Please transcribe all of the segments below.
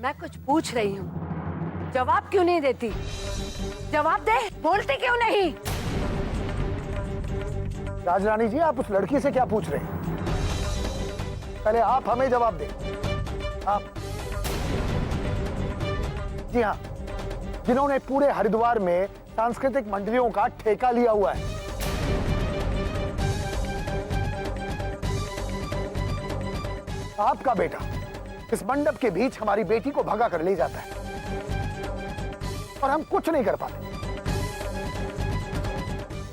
मैं कुछ पूछ रही हूँ, जवाब क्यों नहीं देती? जवाब दे, बोलती क्यों नहीं? राजरानी जी, आप उस लड़की से क्या पूछ रहे हैं? पहले आप हमें जवाब दें। आप, जी हाँ, जिन्होंने पूरे हरिद्वार में सांस्कृतिक मंडलियों का ठेका लिया हुआ है। आपका बेटा इस मंडप के बीच हमारी बेटी को भगा कर ले जाता है और हम कुछ नहीं कर पाते।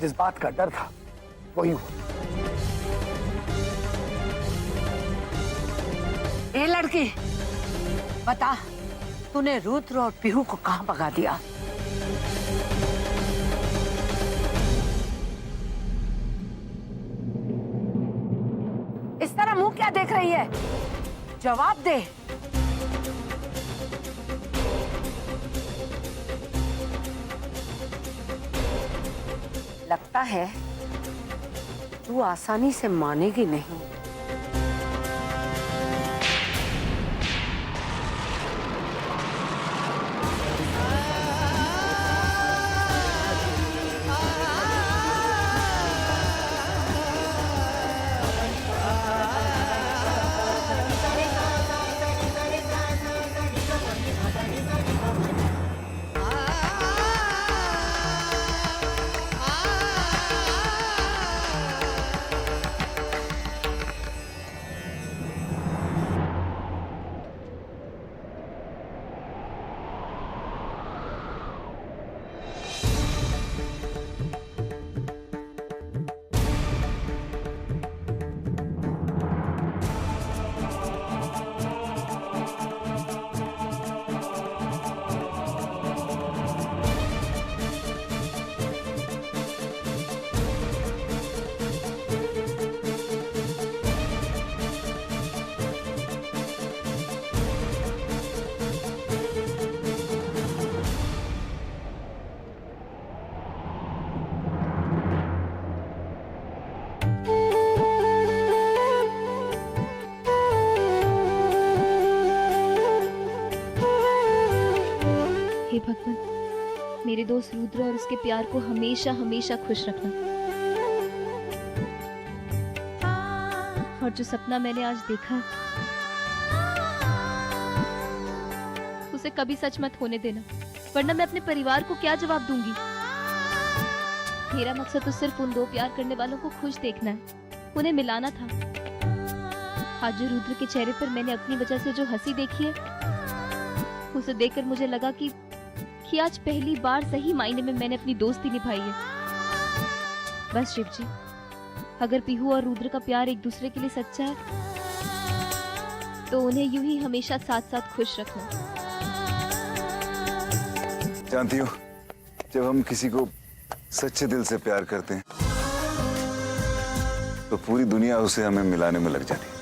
जिस बात का डर था वही हुआ। ये लड़की बता, तूने रुद्र और पीहू को कहां भगा दिया? इस तरह मुंह क्या देख रही है? जवाब दे। लगता है तू आसानी से मानेगी नहीं। हे भगवान, मेरे दोस्त रुद्र और उसके प्यार को हमेशा हमेशा खुश रखना। और जो सपना मैंने आज देखा, उसे कभी सच मत होने देना, वरना मैं अपने परिवार को क्या जवाब दूंगी। मेरा मकसद तो सिर्फ उन दो प्यार करने वालों को खुश देखना है, उन्हें मिलाना था। आज जो रुद्र के चेहरे पर मैंने अपनी वजह से जो हंसी देखी है, उसे देखकर मुझे लगा कि आज पहली बार सही मायने में मैंने अपनी दोस्ती निभाई है। बस शिव जी, अगर पीहू और रुद्र का प्यार एक दूसरे के लिए सच्चा है, तो उन्हें यूं ही हमेशा साथ साथ खुश रखना। जानती हो, जब हम किसी को सच्चे दिल से प्यार करते हैं, तो पूरी दुनिया उसे हमें मिलाने में लग जाती है।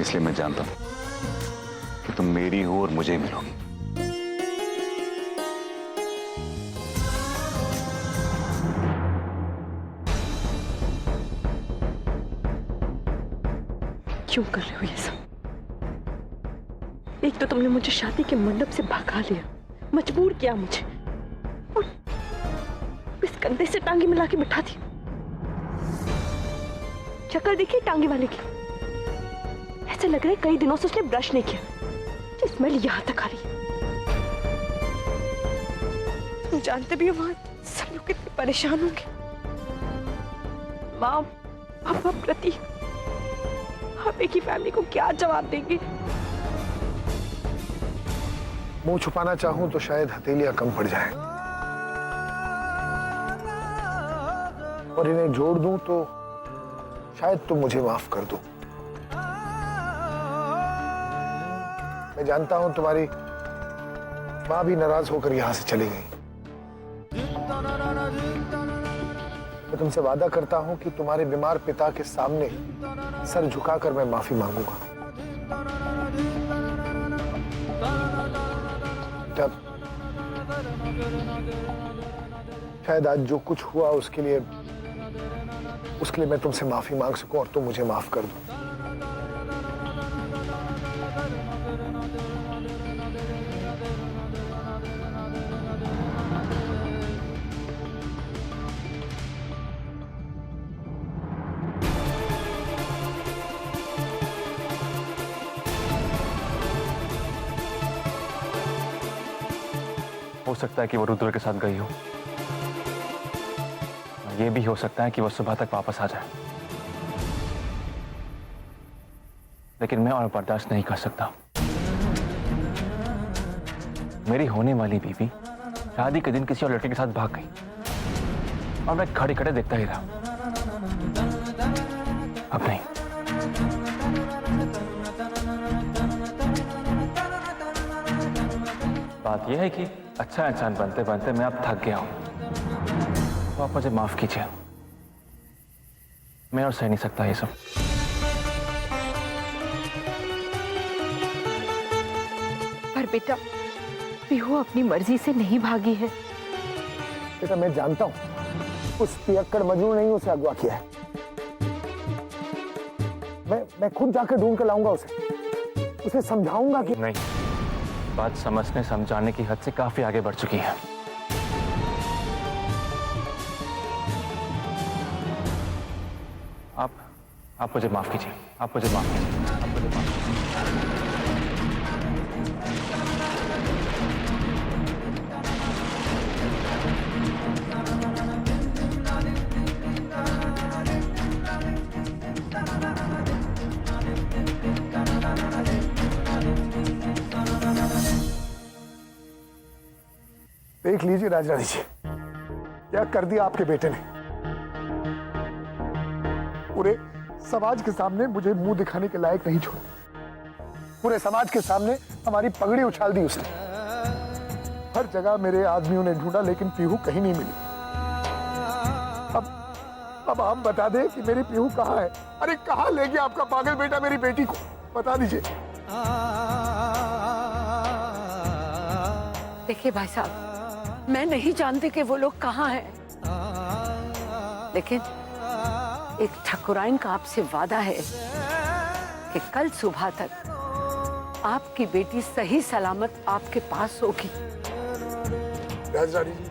इसलिए मैं जानता हूं कि तुम मेरी हो और मुझे मिलोगी। क्यों कर रहे हो ये सब? एक तो तुमने मुझे शादी के मंडप से भगा लिया, मजबूर किया मुझे, और इस कंधे से टांगी मिला के बिठा दी। शक्ल देखिए टांगी वाले की, ऐसे लग रहा है कई दिनों से उसने ब्रश नहीं किया, स्मेल यहां तक आ रही है। तुम जानते भी हो वहां सब लोग कितने परेशान होंगे। माँ, पापा, प्रतीक, आप एक ही फैमिली को क्या जवाब देंगे? मुंह छुपाना चाहूं तो शायद हथेलियां कम पड़ जाए, और इन्हें जोड़ दूं तो शायद तुम मुझे माफ कर दो। मैं जानता हूं तुम्हारी मां भी नाराज होकर यहां से चली गई। मैं तुमसे वादा करता हूं कि तुम्हारे बीमार पिता के सामने सर झुकाकर मैं माफी मांगूंगा। जब शायद आज जो कुछ हुआ उसके लिए मैं तुमसे माफी मांग सकूं और तुम मुझे माफ कर दो। हो सकता है कि वो रुद्र के साथ गई हो, और ये भी हो सकता है कि वो सुबह तक वापस आ जाए। लेकिन मैं और बर्दाश्त नहीं कर सकता। मेरी होने वाली बीवी शादी के दिन किसी और लड़के के साथ भाग गई और मैं खड़े खड़े देखता ही रहा। अब नहीं। बात यह है कि अच्छा इंसान बनते बनते मैं अब थक गया हूं, तो आप मुझे माफ कीजिए। मैं और सह नहीं सकता ये सब। पर बेटा, पीहू अपनी मर्जी से नहीं भागी है। बेटा मैं जानता हूं उस पियक्कड़ मजनू ने ही उसे अगवा किया है। मैं खुद जाकर ढूंढ कर लाऊंगा उसे समझाऊंगा कि नहीं, बात समझने समझाने की हद से काफी आगे बढ़ चुकी है। आप मुझे माफ कीजिए। आप मुझे माफ कीजिए। आप मुझे माफ कीजिए। देख लीजिए राजरानी जी, क्या कर दिया आपके बेटे ने। पूरे समाज के सामने मुझे मुंह दिखाने के लायक नहीं छोड़ा। पूरे समाज के सामने हमारी पगड़ी उछाल दी उसने। हर जगह मेरे आदमियों ने ढूंढा लेकिन पीहू कहीं नहीं मिली। अब आप बता दें कि मेरी पीहू कहाँ है। अरे कहाँ ले गया आपका पागल बेटा मेरी बेटी को, बता दीजिए। देखिए भाई साहब, मैं नहीं जानती कि वो लोग कहाँ हैं, लेकिन एक ठकुराइन का आपसे वादा है कि कल सुबह तक आपकी बेटी सही सलामत आपके पास होगी। राजरानी जी,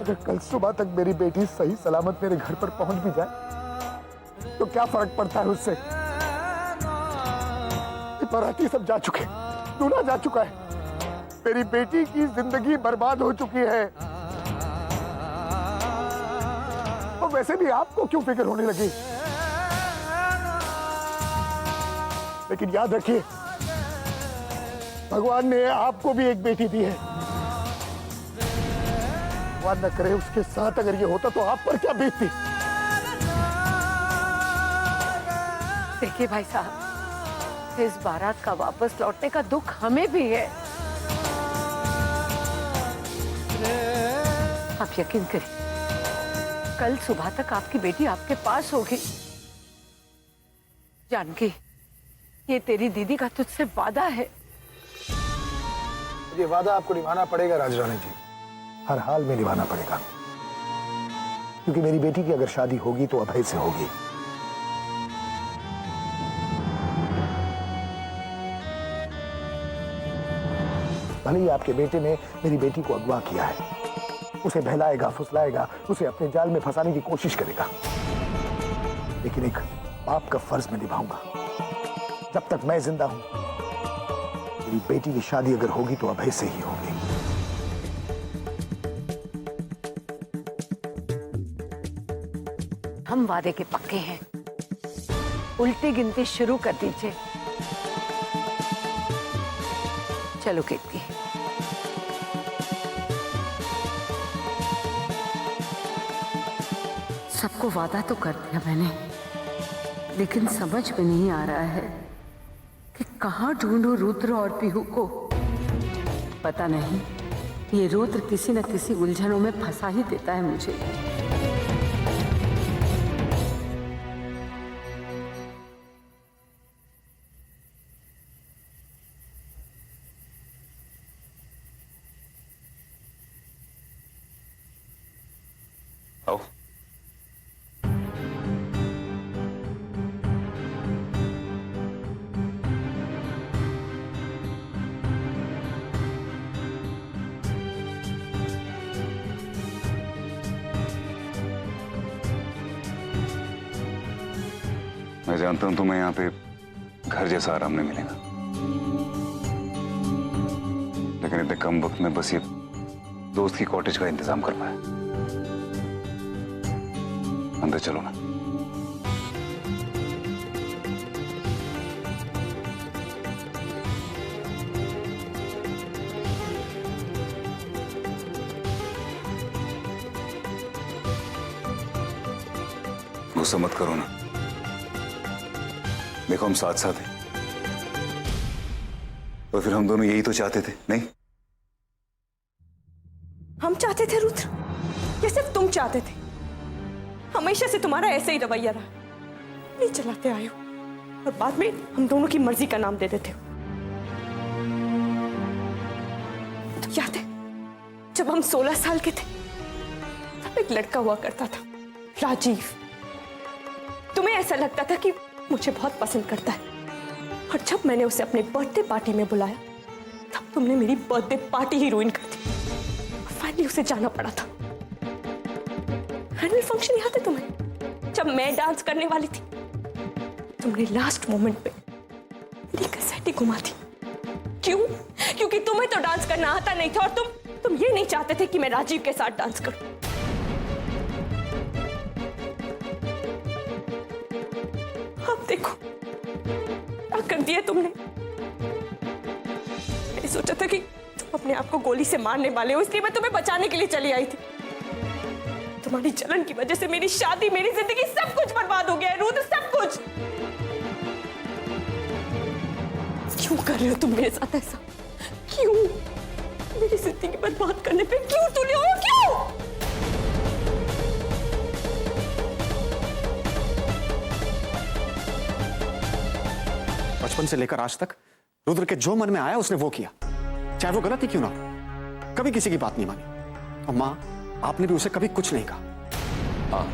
अगर कल सुबह तक मेरी बेटी सही सलामत मेरे घर पर पहुंच भी जाए तो क्या फर्क पड़ता है उससे। बाराती सब जा चुके, दूल्हा जा चुका है, मेरी बेटी की जिंदगी बर्बाद हो चुकी है। और वैसे भी आपको क्यों फिक्र होने लगी। लेकिन याद रखिए, भगवान ने आपको भी एक बेटी दी है। भगवान न करे उसके साथ अगर ये होता तो आप पर क्या बीतती। देखिए भाई साहब, इस बारात का वापस लौटने का दुख हमें भी है। आप यकीन करिए, कल सुबह तक आपकी बेटी आपके पास होगी। जानकी, ये तेरी दीदी का तुझसे वादा है। ये वादा आपको निभाना पड़ेगा राजरानी जी, हर हाल में निभाना पड़ेगा, क्योंकि मेरी बेटी की अगर शादी होगी तो अभय से होगी। भले ही आपके बेटे ने मेरी बेटी को अगवा किया है, उसे बहलाएगा, फुसलाएगा, उसे अपने जाल में फंसाने की कोशिश करेगा, लेकिन एक बाप का फर्ज मैं निभाऊंगा। जब तक मैं जिंदा हूं, मेरी बेटी की शादी अगर होगी तो अभय से ही होगी। हम वादे के पक्के हैं। उल्टी गिनती शुरू कर दीजिए। चलो कीर्ति। सबको वादा तो कर दिया मैंने, लेकिन समझ में नहीं आ रहा है कि कहाँ ढूंढूं रुद्र और पीहू को। पता नहीं, ये रुद्र किसी न किसी उलझनों में फंसा ही देता है मुझे। आओ। मैं जानता हूं तुम्हें यहाँ पे घर जैसा आराम नहीं मिलेगा, लेकिन इतने कम वक्त में बस ये दोस्त की कॉटेज का इंतजाम कर पाया। अंदर चलो ना। गुस्सा मत करो ना, देखो हम साथ साथ हैं, तो फिर हम दोनों यही तो चाहते थे, नहीं? हम चाहते थे रुद्र, या सिर्फ तुम चाहते थे? हमेशा से तुम्हारा ऐसे ही रवैया रहा, नहीं चलाते आए हो और बाद में हम दोनों की मर्जी का नाम दे देते हो। तो याद है जब हम 16 साल के थे तब एक लड़का हुआ करता था, राजीव। तुम्हें ऐसा लगता था कि मुझे बहुत पसंद करता है, और जब मैंने उसे अपने बर्थडे पार्टी में बुलाया तब तुमने मेरी बर्थडे पार्टी ही रुइन कर दी। फाइनली उसे जाना पड़ा था। एनुअल फंक्शन याद है तुम्हें, जब मैं डांस करने वाली थी तुमने लास्ट मोमेंट पे मेरी कैसेट घुमा दी। क्यों? क्योंकि तुम्हें तो डांस करना आता नहीं था, और तुम ये नहीं चाहते थे कि मैं राजीव के साथ डांस करूं। अब देखो क्या कर दिया तुमने। मैंने सोचा था कि तुम अपने आप को गोली से मारने वाले हो, इसलिए मैं तुम्हें बचाने के लिए चली आई थी। तुम्हारी जलन की वजह से मेरी शादी, मेरी जिंदगी, सब कुछ बर्बाद हो गया है रुद्र, सब कुछ। क्यों कर रहे हो तुम मेरे साथ ऐसा? क्यों मेरी जिंदगी बर्बाद करने पे क्यों तुले हो? क्यों? बचपन से लेकर आज तक रुद्र के जो मन में आया उसने वो किया, चाहे वो गलत ही क्यों ना हो। कभी किसी की बात नहीं मानी, और मां आपने भी उसे कभी कुछ नहीं कहा। हाँ,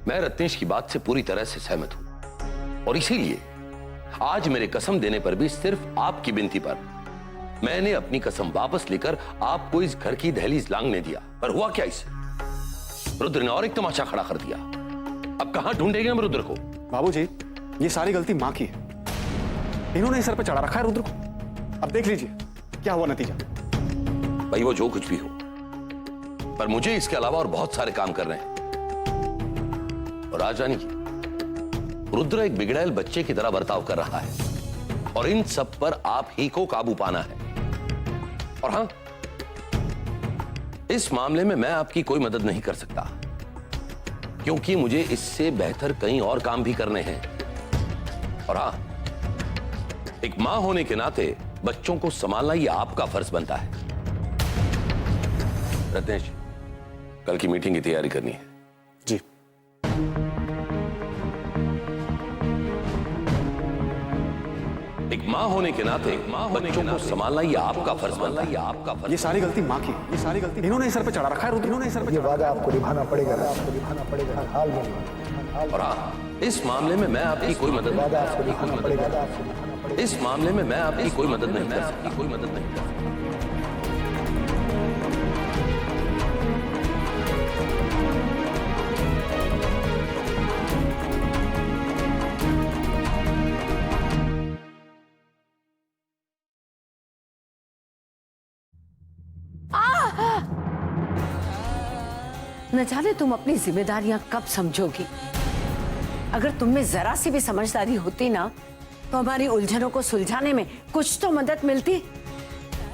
मैं रत्नेश की बात से पूरी तरह से सहमत हूं, और इसीलिए आज मेरे कसम देने पर भी सिर्फ आपकी विनती पर मैंने अपनी कसम वापस लेकर आपको इस घर की दहलीज लांघने दिया। पर हुआ क्या इसे? रुद्र ने और एक तमाशा खड़ा कर दिया। अब कहां ढूंढेंगे हम रुद्र को? बाबूजी, ये सारी गलती मां की है, इन्होंने ही सर पे चढ़ा रखा है रुद्र को। अब देख लीजिए क्या हुआ नतीजा। भाई वो जो कुछ भी हो, पर मुझे इसके अलावा और बहुत सारे काम करने हैं। और आज जानिए, रुद्र एक बिगड़ैल बच्चे की तरह बर्ताव कर रहा है, और इन सब पर आप ही को काबू पाना है। और हां, इस मामले में मैं आपकी कोई मदद नहीं कर सकता, क्योंकि मुझे इससे बेहतर कई और काम भी करने हैं। और हां, एक मां होने के नाते बच्चों को संभालना ये आपका फर्ज बनता है। रत्नेश, कल की मीटिंग की तैयारी करनी है। जी। एक मां होने के नाते बच्चों को संभालना ये आपका फर्ज बनता है। आपका फर्ज। ये सारी गलती मां की, ये सारी गलती इन्होंने ही सर पे चढ़ा रखा है रुद्र, इन्होंने ही सर पे ये वादा आपको निभाना पड़ेगा, आपको निभाना पड़ेगा, हर हाल में। और हाँ, इस मामले में मैं आपकी कोई मदद वादा आपको निभाना पड़ेगा, इस मामले में मैं आपकी कोई मदद नहीं कर सकती, कोई मदद नहीं कर सकती। न जाने तुम अपनी जिम्मेदारियां कब समझोगी। अगर तुम में जरा सी भी समझदारी होती ना, तो हमारी उलझनों को सुलझाने में कुछ तो मदद मिलती।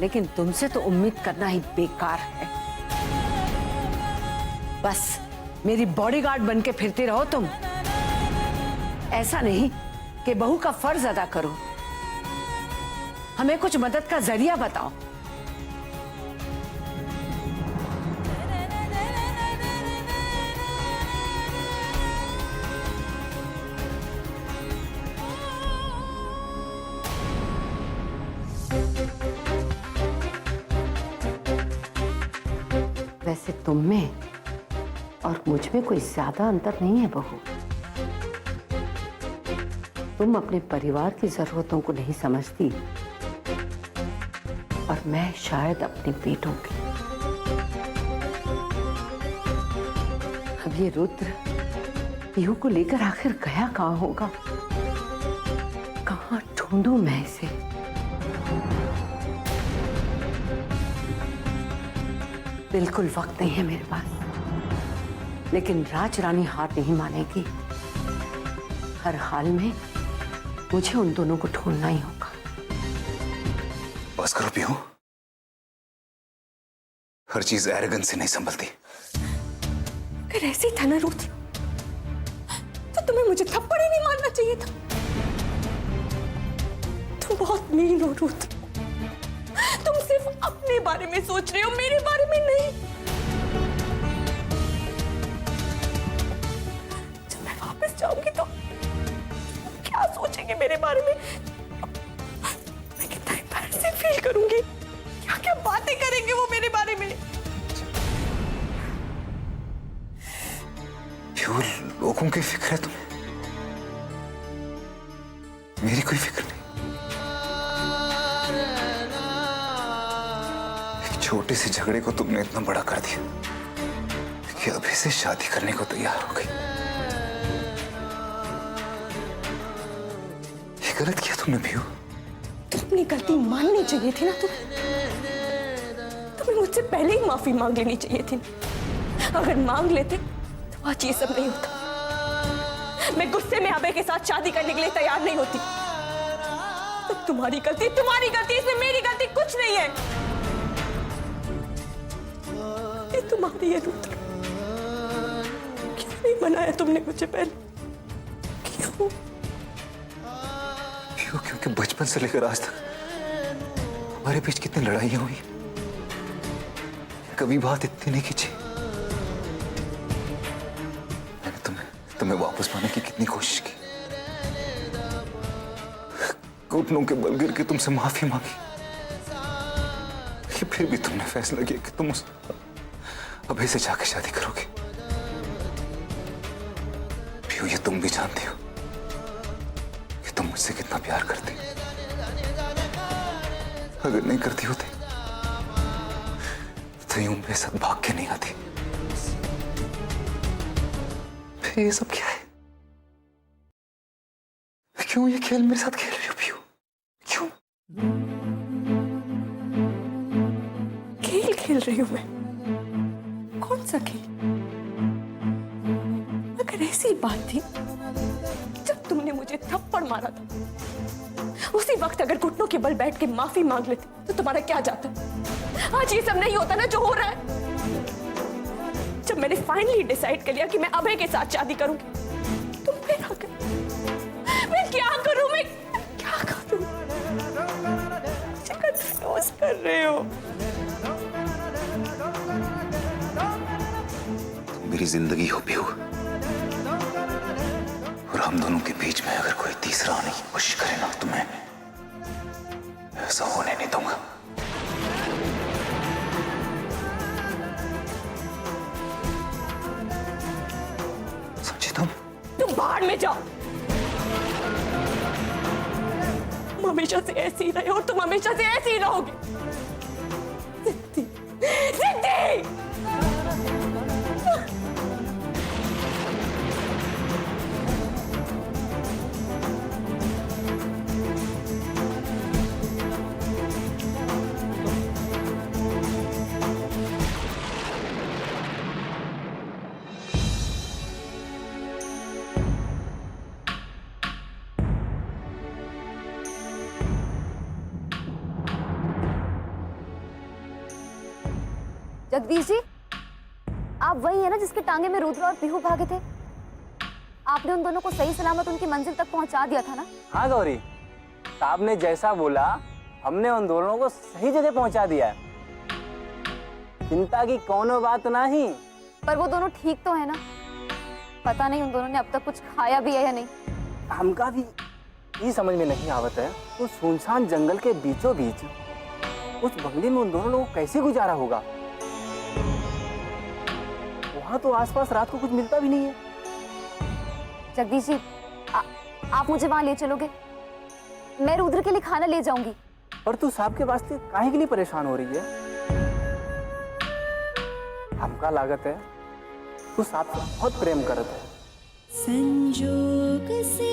लेकिन तुमसे तो उम्मीद करना ही बेकार है। बस मेरी बॉडीगार्ड बन के फिरती रहो तुम। ऐसा नहीं कि बहू का फर्ज अदा करो। हमें कुछ मदद का जरिया बताओ। वैसे तुम में और मुझ में कोई ज्यादा अंतर नहीं है बहू। तुम अपने परिवार की जरूरतों को नहीं समझती, और मैं शायद अपने बेटों की। अब ये रुद्र पीहू को लेकर आखिर गया कहां होगा? कहां ढूंढूं मैं इसे? बिल्कुल वक्त नहीं है मेरे पास, लेकिन राज रानी हार नहीं मानेगी। हर हाल में मुझे उन दोनों को ढूंढना ही होगा। बस करो पीहू, हर चीज एरोगेंस से नहीं संभलती। अगर ऐसे ही था ना रुद्र, तो तुम्हें मुझे थप्पड़ ही नहीं मारना चाहिए था। तुम बहुत मीन हो रुद्र, तुम सिर्फ अपने बारे में सोच रहे हो, मेरे बारे में नहीं। जब मैं वापस जाऊंगी तो क्या सोचेंगे मेरे बारे में? मैं कितना एम्बैरेसिंग फील करूंगी, क्या क्या बातें करेंगे वो मेरे बारे में। क्यों लोगों की फिक्र है तुम्हें, मेरी कोई फिक्र नहीं। एक छोटे से झगड़े को तुमने इतना बड़ा कर दिया कि अभी से शादी करने को तैयार हो गई। ये गलत किया तुमने पीहू। तुम अपनी गलती माननी चाहिए थी ना। तुम्हें मुझसे पहले ही माफी मांग लेनी चाहिए थी। अगर मांग लेते तो आज ये सब नहीं होता। मैं गुस्से में अभय के साथ शादी करने के लिए तैयार नहीं होती। तो तुम्हारी गलती, इसमें मेरी गलती कुछ नहीं है। ये तुम्हारी है रुद्र। क्यों नहीं बनाया तुमने मुझे पहले? क्यों? क्यों? क्योंकि बचपन से लेकर आज तक हमारे बीच कितनी लड़ाइयां हुई, कभी बात इतनी नहीं खींची। मैंने तुम्हें वापस पाने की कितनी कोशिश की, घुटनों के बल गिर के तुमसे माफी मांगी, लेकिन फिर भी तुमने फैसला किया कि तुम उस अभय से जाके शादी करोगे। पीहू, ये तुम भी जानती हो कि तुम मुझसे कितना प्यार करती। अगर नहीं करती होती तो यूं मेरे साथ भाग के नहीं आती। फिर ये सब क्या है? क्यों ये खेल मेरे साथ खेल रही हो पीहू? क्यों? खेल खेल रही हूं मैं? कौन सा खेल? अगर ऐसी बात थी जब तुमने मुझे थप्पड़ मारा था, उसी वक्त अगर घुटनों के बल बैठ के माफी मांग लेते तो तुम्हारा क्या जाता? आज ये सब नहीं होता ना जो हो रहा है। जब मैंने फाइनली डिसाइड कर लिया कि मैं अभय के साथ शादी करूंगी, तुम फिर आ गए। मैं क्या करूं? मुझे कंफ्यूज कर रहे हो। मेरी जिंदगी हो पीहू, और हम दोनों के बीच में अगर कोई तीसरा आने की कोशिश करे ना तो मैं ऐसा होने नहीं दूंगा। समझी तुम बाहर में जाओ। तुम हमेशा से ऐसे ही रहे और तुम हमेशा से ऐसे ही रहोगे। सिद्धि, सिद्धि! जगदीश जी, आप वही है ना जिसके टांगे में रुद्र और पीहू भागे थे? आपने उन दोनों को सही सलामत उनकी मंजिल तक पहुंचा दिया था ना? हाँ गौरी, साहब ने जैसा बोला हमने उन दोनों को सही जगह पहुंचा दिया है। चिंता की कोनो बात नहीं। पर वो दोनों ठीक तो है ना? पता नहीं उन दोनों ने अब तक कुछ खाया भी है या नहीं। हमका भी ये समझ में नहीं आवत है, तो सुनसान जंगल के बीचों बीच उस बंगले में उन दोनों लोगों को कैसे गुजारा होगा? वहां तो आसपास रात को कुछ मिलता भी नहीं है। जगदीश जी, आप मुझे वहां ले चलोगे? मैं रुद्र के लिए खाना ले जाऊंगी। पर तू साहब के वास्ते काहे के लिए परेशान हो रही है? हमका लागत है तू साहब से बहुत प्रेम करत है। संजोग से